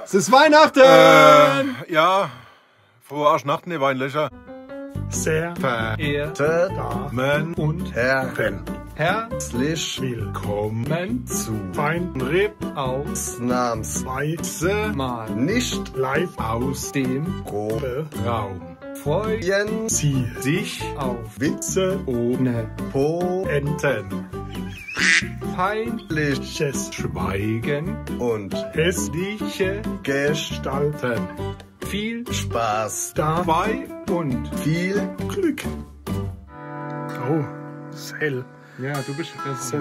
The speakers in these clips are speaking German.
Es ist Weihnachten! Ja, frohe Arschnachten, ihr Weinlöcher. Sehr Verehrte Damen und Herren, herzlich willkommen zu Weintrip ausnahmsweise mal nicht live aus dem Raum. freuen Sie sich auf Witze ohne Poenten, peinliches Schweigen und hässliche Gestalten. viel Spaß Dabei und viel Glück. oh, es ist hell. Ja, du bist jetzt.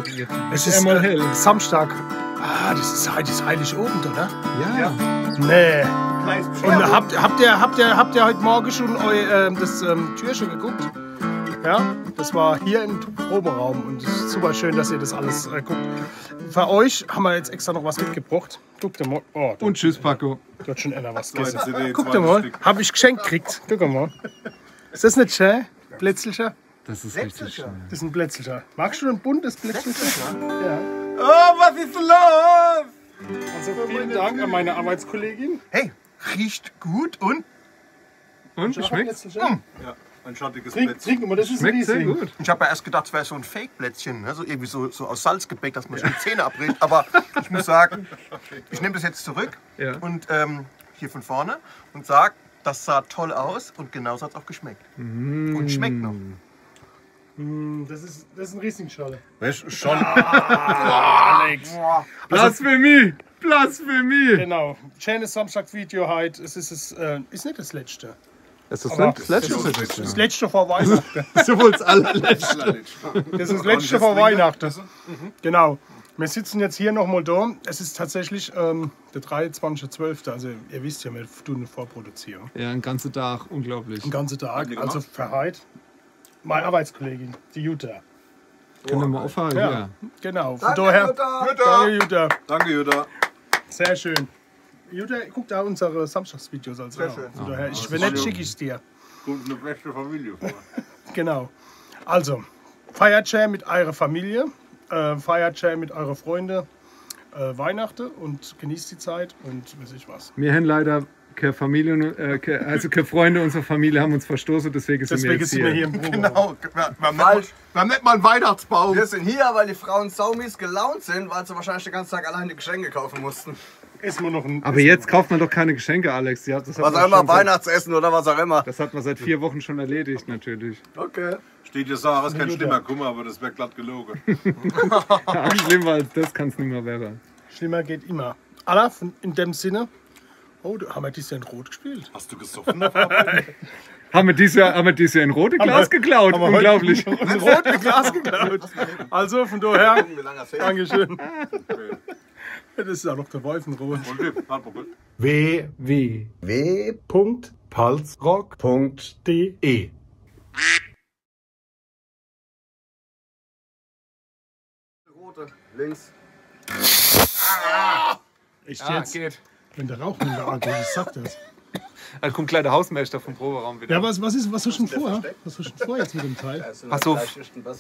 Es ist einmal hell. Samstag. Ah, das ist Heiligabend, oder? Ja. Nee. Und habt ihr heute Morgen schon das Türchen geguckt? Ja, das war hier im Proberaum und es ist super schön, dass ihr das alles guckt. Für euch haben wir jetzt extra noch was mitgebracht. Guckt mal. Oh, Und tschüss, Paco. da hat schon einer was Zweite gegessen. CD, Guckt zweites mal, Stück. habe ich geschenkt gekriegt. Guck mal. Ist das nicht schön? Plätzlicher? Das ist richtig schön. Das ist ein Plätzlicher. Magst du ein buntes Plätzlicher? Ja. Oh, was ist los? Also vielen Dank an meine Arbeitskollegin. Hey, riecht gut und Und, schmeckt's? Ja, ein schattiges Trink Plätzchen. mal, das ist ein Schmeckt sehr Riesling. gut. ich habe ja erst gedacht, es wäre so ein Fake-Plätzchen, ne? So irgendwie so aus Salzgebäck, dass man sich die Zähne abbricht. Aber ich muss sagen, ich nehme das jetzt zurück Ja. und hier von vorne und sage, das sah toll aus und genauso hat es auch geschmeckt. Und schmeckt noch. Das ist ein Riesling-Schale. Weißt du, schon. Alex. Blasphemie! Blasphemie! Genau. Schönes Samstagsvideo heute. Es ist nicht das letzte. Das ist Aber das letzte. Das letzte vor Weihnachten. Sowohl das allerletzte. Das ist das letzte vor Weihnachten. Genau. Wir sitzen jetzt hier nochmal da. Es ist tatsächlich der 23.12. Also ihr wisst ja, wir tun eine Vorproduzierung. Ja, ein ganzer Tag. Unglaublich. Den ganzen Tag. Also für heute. Meine Arbeitskollegin, die Jutta. Können wir mal aufhalten? Ja, Ja. genau. Von daher. Danke, Jutta. Danke, Jutta. Sehr schön. Jutta, guck da unsere Samstagsvideos als auch. Von daher, wenn nicht, schicke ich es dir. Kommt eine beste Familie vor. Genau. Also, feiert schön mit eurer Familie, feiert schön mit euren Freunden Weihnachten und genießt die Zeit und weiß ich was. Wir haben leider keine Familie, also keine Freunde unserer Familie haben uns verstoßen, deswegen sind wir Deswegen jetzt sind wir hier hier. im Büro. Genau, wir Falsch. haben nicht mal einen Weihnachtsbaum. Wir sind hier, weil die Frauen saumies gelaunt sind, weil sie wahrscheinlich den ganzen Tag allein die Geschenke kaufen mussten. Ist mir noch ein. Aber jetzt kauft man doch keine Geschenke, Alex. Ja, das hat Was man auch immer, schon seit- Weihnachtsessen oder was auch immer. Das hat man seit 4 Wochen schon erledigt, natürlich. Okay. Steht hier Sarah, es kann Stimmer, guck mal, aber das wäre glatt gelogen. Ja, schlimmer als das kann es nicht mehr werden. Schlimmer geht immer. Alla, in dem Sinne. Oh, haben wir dieses Jahr in Rot gespielt? Hast du gesoffen? Haben wir dieses Jahr ein rotes Glas geklaut? Haben wir Unglaublich. Heute ein rotes Glas geklaut. Also von daher. Wie lange es her? Dankeschön. Das ist ja noch der Wolfenrot. www.palzrock.de Rote, links. Echt jetzt? Geht. Wenn der Rauch in der Auto ist, sagt das. Dann kommt gleich der Hausmeister vom Proberaum wieder. Ja, was hast du schon vor? Was hast du schon vor jetzt mit dem Teil? Pass auf.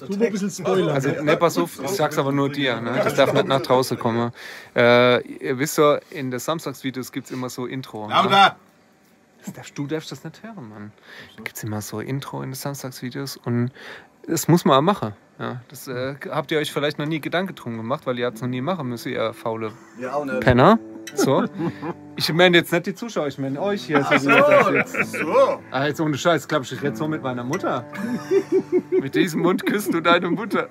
Du mal ein bisschen Spoiler. Also, ne, pass auf, ich sag's aber nur dir, ne? Das darf nicht nach draußen kommen. Ihr wisst ja, in den Samstagsvideos gibt's immer so Intro. Ne? Lauter! Du darfst das nicht hören, Mann. Da gibt's immer so Intro in den Samstagsvideos und das muss man auch machen. Ja, das habt ihr euch vielleicht noch nie Gedanken drum gemacht, weil ihr habt's noch nie machen müssen, ihr faule Ja, auch nicht. Penner. So. Ich meine jetzt nicht die Zuschauer, ich meine euch hier. So! Ah, jetzt ohne Scheiß, glaub ich rede so mit meiner Mutter. Mit diesem Mund küsst du deine Mutter.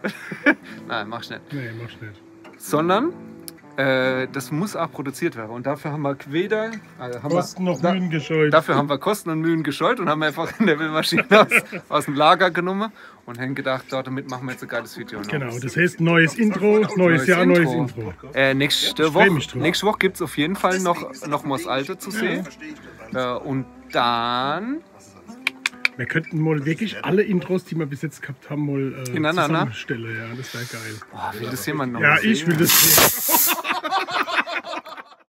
Nein, mach's nicht. Nee, mach's nicht. Sondern das muss auch produziert werden. Und dafür haben wir Kosten noch Mühen gescheut. Dafür haben wir Kosten und Mühen gescheut und haben einfach eine Maschine aus dem Lager genommen und haben gedacht, damit machen wir jetzt ein geiles Video. Noch. Genau, das heißt neues Intro, neues Jahr, neues Intro. Nächste Woche gibt es auf jeden Fall noch mal das Alte zu sehen. Und dann Wir könnten mal wirklich alle Intros, die wir bis jetzt gehabt haben, mal Hintereinander? zusammenstellen. Ja, das wäre geil. boah, will das jemand noch Ja, mal sehen? ich will das sehen.